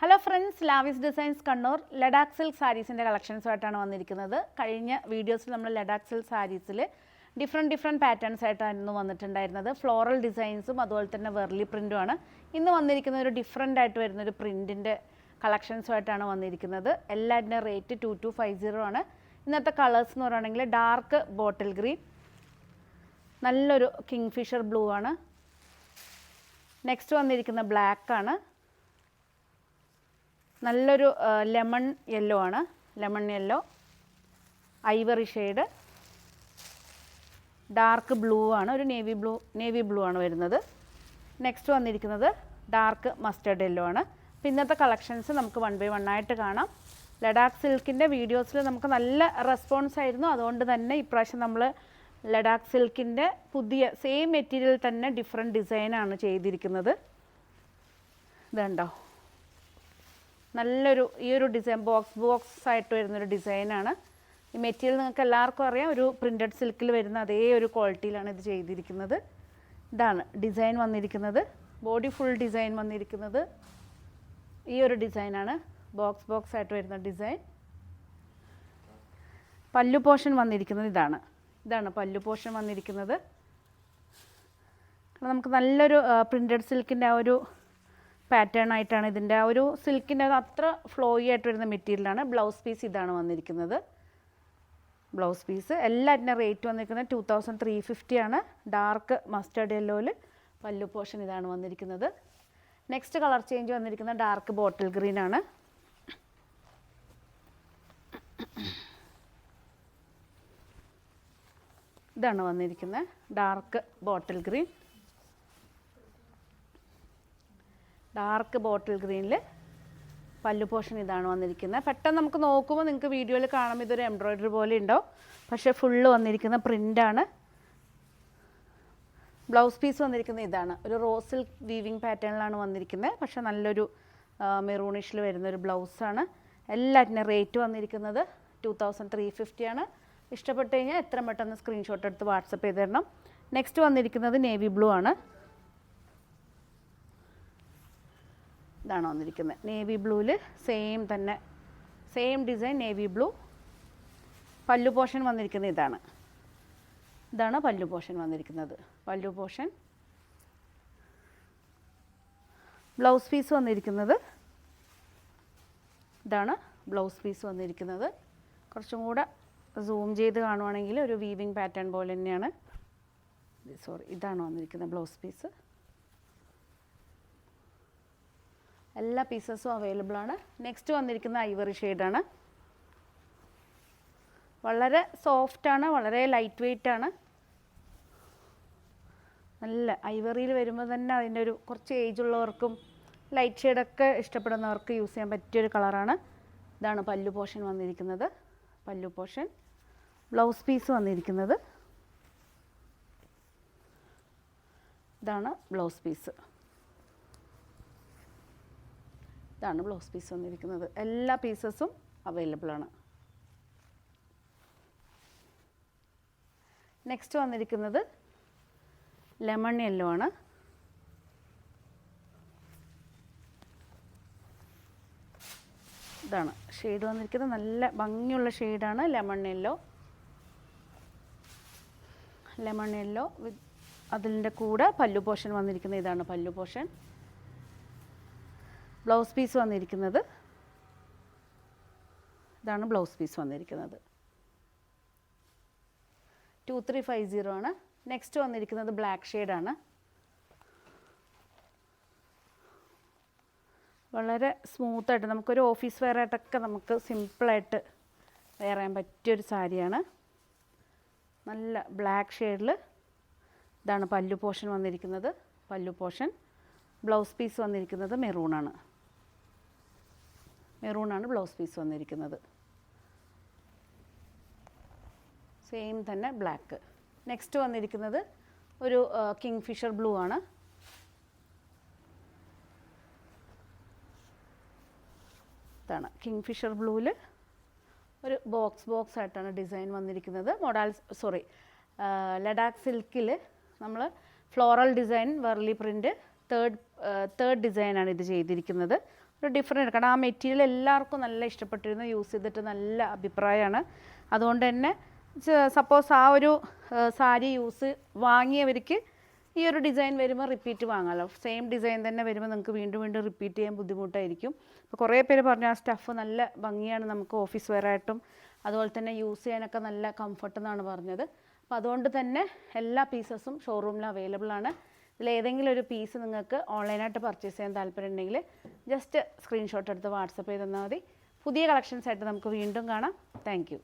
Hello friends, Lavis designs Kannur Ladakh silk സാരീസിൻ്റെ കളക്ഷൻസുമായിട്ടാണ് വന്നിരിക്കുന്നത്. കഴിഞ്ഞ വീഡിയോസിൽ നമ്മൾ ലഡാക്ക് സിൽക്ക് സാരീസിൽ ഡിഫറെൻറ്റ് പാറ്റേൺസ് ആയിട്ടായിരുന്നു വന്നിട്ടുണ്ടായിരുന്നത്. ഫ്ലോറൽ ഡിസൈൻസും അതുപോലെ തന്നെ വെർലി പ്രിൻറ്റുമാണ്. ഇന്ന് വന്നിരിക്കുന്ന ഒരു ഡിഫറെൻ്റ് ആയിട്ട് വരുന്നൊരു പ്രിൻറ്റിൻ്റെ കളക്ഷൻസുമായിട്ടാണ് വന്നിരിക്കുന്നത്. എല്ലാത്തിൻ്റെ റേറ്റ് 2250 ആണ്. ഇന്നത്തെ കളേഴ്സ് എന്ന് പറയുകയാണെങ്കിൽ ഡാർക്ക് ബോട്ടിൽ ഗ്രീൻ, നല്ലൊരു കിങ് ഫിഷർ ബ്ലൂ ആണ്. നെക്സ്റ്റ് വന്നിരിക്കുന്ന ബ്ലാക്ക് ആണ്. നല്ലൊരു ലെമൺ യെല്ലോ ആണ്, lemon yellow, Ivory shade, dark blue ആണ്, ഒരു നേവി ബ്ലൂ ആണ് വരുന്നത്. നെക്സ്റ്റ് വന്നിരിക്കുന്നത് ഡാർക്ക് മസ്റ്റർഡ് യെല്ലോ ആണ്. അപ്പോൾ ഇന്നത്തെ കളക്ഷൻസ് നമുക്ക് 1 by 1 ആയിട്ട് കാണാം. ലഡാക്ക് സിൽക്കിൻ്റെ വീഡിയോസിൽ നമുക്ക് നല്ല റെസ്പോൺസ് ആയിരുന്നു. അതുകൊണ്ട് തന്നെ ഇപ്രാവശ്യം നമ്മൾ ലഡാക്ക് സിൽക്കിൻ്റെ പുതിയ സെയിം മെറ്റീരിയൽ തന്നെ ഡിഫറെൻറ്റ് ഡിസൈനാണ് ചെയ്തിരിക്കുന്നത്. ഇതുണ്ടോ, നല്ലൊരു ഈ ഒരു ഡിസൈൻ ബോക്സ് ആയിട്ട് വരുന്നൊരു ഡിസൈനാണ്. ഈ മെറ്റീരിയൽ നിങ്ങൾക്ക് എല്ലാവർക്കും അറിയാം, ഒരു പ്രിൻറ്റഡ് സിൽക്കിൽ വരുന്ന അതേ ഒരു ക്വാളിറ്റിയിലാണ് ഇത് ചെയ്തിരിക്കുന്നത്. ഇതാണ് ഡിസൈൻ വന്നിരിക്കുന്നത്. ബോഡി ഫുൾ ഡിസൈൻ വന്നിരിക്കുന്നത് ഈ ഒരു ഡിസൈനാണ്, ബോക്സ് ആയിട്ട് വരുന്ന ഡിസൈൻ. പല്ലു പോർഷൻ വന്നിരിക്കുന്നത് ഇതാണ് പല്ലു പോർഷൻ വന്നിരിക്കുന്നത്. നമുക്ക് നല്ലൊരു പ്രിൻറ്റഡ് സിൽക്കിൻ്റെ ആ ഒരു പാറ്റേൺ ആയിട്ടാണ് ഇതിൻ്റെ ആ ഒരു സിൽക്കിൻ്റെ അത്ര ഫ്ലോയി ആയിട്ട് വരുന്ന മെറ്റീരിയലാണ്. ബ്ലൗസ് പീസ് ഇതാണ് വന്നിരിക്കുന്നത്. ബ്ലൗസ് പീസ് എല്ലാറ്റിൻ്റെ റേറ്റ് വന്നിരിക്കുന്നത് 2350 ആണ്. ഡാർക്ക് മസ്റ്റർഡ് യെല്ലോയിൽ പല്ലു പോർഷൻ ഇതാണ് വന്നിരിക്കുന്നത്. നെക്സ്റ്റ് കളർ ചേഞ്ച് വന്നിരിക്കുന്നത് ഡാർക്ക് ബോട്ടിൽ ഗ്രീൻ ആണ്. ഇതാണ് വന്നിരിക്കുന്നത് dark bottle green. Dark bottle ഗ്രീനിൽ പല്ലു പോർഷൻ ഇതാണ് വന്നിരിക്കുന്നത്. പെട്ടെന്ന് നമുക്ക് നോക്കുമ്പോൾ നിങ്ങൾക്ക് വീഡിയോയിൽ കാണുമ്പോൾ ഇതൊരു എംബ്രോയ്ഡറി പോലെ ഉണ്ടാവും, പക്ഷേ ഫുള്ള് വന്നിരിക്കുന്ന പ്രിൻ്റാണ്. ബ്ലൗസ് പീസ് വന്നിരിക്കുന്നത് ഇതാണ്, ഒരു റോസ് സിൽക്ക് വീവിങ് പാറ്റേണിലാണ് വന്നിരിക്കുന്നത്. പക്ഷേ നല്ലൊരു മെറൂണിഷിൽ വരുന്നൊരു ബ്ലൗസാണ്. എല്ലാറ്റിൻ്റെ റേറ്റ് വന്നിരിക്കുന്നത് 2350 ആണ്. ഇഷ്ടപ്പെട്ട് കഴിഞ്ഞാൽ എത്ര പെട്ടെന്ന് സ്ക്രീൻഷോട്ട് എടുത്ത് വാട്സപ്പ് ചെയ്ത് തരണം. നെക്സ്റ്റ് വന്നിരിക്കുന്നത് നേവി ബ്ലൂ ആണ്. ഇതാണ് വന്നിരിക്കുന്നത് നേവി ബ്ലൂവിൽ same design navy blue. Pallu portion വന്നിരിക്കുന്നത് ഇതാണ് പല്ലു പോർഷൻ വന്നിരിക്കുന്നത്. പല്ലു പോർഷൻ. ബ്ലൗസ് പീസ് വന്നിരിക്കുന്നത് ഇതാണ് ബ്ലൗസ് പീസ് വന്നിരിക്കുന്നത്. കുറച്ചും കൂടെ സൂം ചെയ്ത് കാണുവാണെങ്കിൽ ഒരു വീവിങ് പാറ്റേൺ പോലെ തന്നെയാണ്. ഇതാണ് വന്നിരിക്കുന്നത് ബ്ലൗസ് പീസ്. എല്ലാ പീസസും അവൈലബിൾ ആണ്. നെക്സ്റ്റ് വന്നിരിക്കുന്ന ഐവറി ഷെയ്ഡാണ്. വളരെ സോഫ്റ്റാണ്, വളരെ ലൈറ്റ് വെയ്റ്റ് ആണ്. നല്ല ഐവറിയിൽ വരുമ്പോൾ തന്നെ അതിൻ്റെ ഒരു കുറച്ച് ഏജ് ഉള്ളവർക്കും ലൈറ്റ് ഷെയ്ഡൊക്കെ ഇഷ്ടപ്പെടുന്നവർക്ക് യൂസ് ചെയ്യാൻ പറ്റിയൊരു കളറാണ്. ഇതാണ് പല്ലു പോർഷൻ വന്നിരിക്കുന്നത്. പല്ലു പോർഷൻ. ബ്ലൗസ് പീസ് വന്നിരിക്കുന്നത് ഇതാണ് ബ്ലൗസ് പീസ്. ഇതാണ് ബ്ലൗസ് പീസ് വന്നിരിക്കുന്നത്. എല്ലാ പീസസും അവൈലബിൾ ആണ്. നെക്സ്റ്റ് വന്നിരിക്കുന്നത് ലെമൺ യെല്ലോ ആണ്. ഇതാണ് ഷെയ്ഡ് വന്നിരിക്കുന്നത്. നല്ല ഭംഗിയുള്ള ഷെയ്ഡാണ് ലെമൺ യെല്ലോ. അതിൻ്റെ കൂടെ പല്ലു പോർഷൻ വന്നിരിക്കുന്നത് ഇതാണ് പല്ലു പോർഷൻ. ബ്ലൗസ് പീസ് വന്നിരിക്കുന്നത് ഇതാണ് ബ്ലൗസ് പീസ് വന്നിരിക്കുന്നത്. 2350 ആണ്. നെക്സ്റ്റ് വന്നിരിക്കുന്നത് ബ്ലാക്ക് ഷെയ്ഡാണ്. വളരെ സ്മൂത്തായിട്ട് നമുക്കൊരു ഓഫീസ് വെയർ ആയിട്ടൊക്കെ നമുക്ക് സിമ്പിളായിട്ട് വെയർ ചെയ്യാൻ പറ്റിയൊരു സാരിയാണ്. നല്ല ബ്ലാക്ക് ഷെയ്ഡിൽ ഇതാണ് പല്ലു പോർഷൻ വന്നിരിക്കുന്നത്. പല്ലു പോർഷൻ. ബ്ലൗസ് പീസ് വന്നിരിക്കുന്നത് മെറൂണാണ് ബ്ലൗസ് പീസ് വന്നിരിക്കുന്നത്. സെയിം തന്നെ ബ്ലാക്ക്. നെക്സ്റ്റ് വന്നിരിക്കുന്നത് ഒരു കിങ് ഫിഷർ ബ്ലൂ ആണ്. ഇതാണ് കിങ് ഫിഷർ ബ്ലൂവിൽ ഒരു ബോക്സ് ആയിട്ടാണ് ഡിസൈൻ വന്നിരിക്കുന്നത്. ലഡാക്ക് സിൽക്കിൽ നമ്മൾ floral design verily print third ഡിസൈനാണ് ഇത് ചെയ്തിരിക്കുന്നത്. ഒരു ഡിഫറെൻറ്റ്, കാരണം ആ മെറ്റീരിയൽ എല്ലാവർക്കും നല്ല ഇഷ്ടപ്പെട്ടിരുന്നു, യൂസ് ചെയ്തിട്ട് നല്ല അഭിപ്രായമാണ്. അതുകൊണ്ട് തന്നെ സപ്പോസ് ആ ഒരു സാരി വാങ്ങിയവർക്ക് ഈ ഒരു ഡിസൈൻ വരുമ്പോൾ റിപ്പീറ്റ് വാങ്ങാമല്ലോ. സെയിം ഡിസൈൻ തന്നെ വരുമ്പോൾ നിങ്ങൾക്ക് വീണ്ടും വീണ്ടും റിപ്പീറ്റ് ചെയ്യാൻ ബുദ്ധിമുട്ടായിരിക്കും. അപ്പോൾ കുറേ പേര് പറഞ്ഞു ആ സ്റ്റഫ് നല്ല ഭംഗിയാണ്, നമുക്ക് ഓഫീസ് വെയറായിട്ടും അതുപോലെ തന്നെ യൂസ് ചെയ്യാനൊക്കെ നല്ല കംഫർട്ട് എന്നാണ് പറഞ്ഞത്. അപ്പോൾ അതുകൊണ്ട് തന്നെ എല്ലാ പീസസും ഷോറൂമിൽ അവൈലബിൾ ആണ്. ഇതിലേതെങ്കിലും ഒരു പീസ് നിങ്ങൾക്ക് ഓൺലൈനായിട്ട് പർച്ചേസ് ചെയ്യാൻ താല്പര്യം ഉണ്ടെങ്കിൽ ജസ്റ്റ് സ്ക്രീൻഷോട്ട് എടുത്ത് വാട്സപ്പ് ചെയ്ത് തന്നാൽ മതി. പുതിയ കളക്ഷൻസ് ആയിട്ട് നമുക്ക് വീണ്ടും കാണാം. താങ്ക്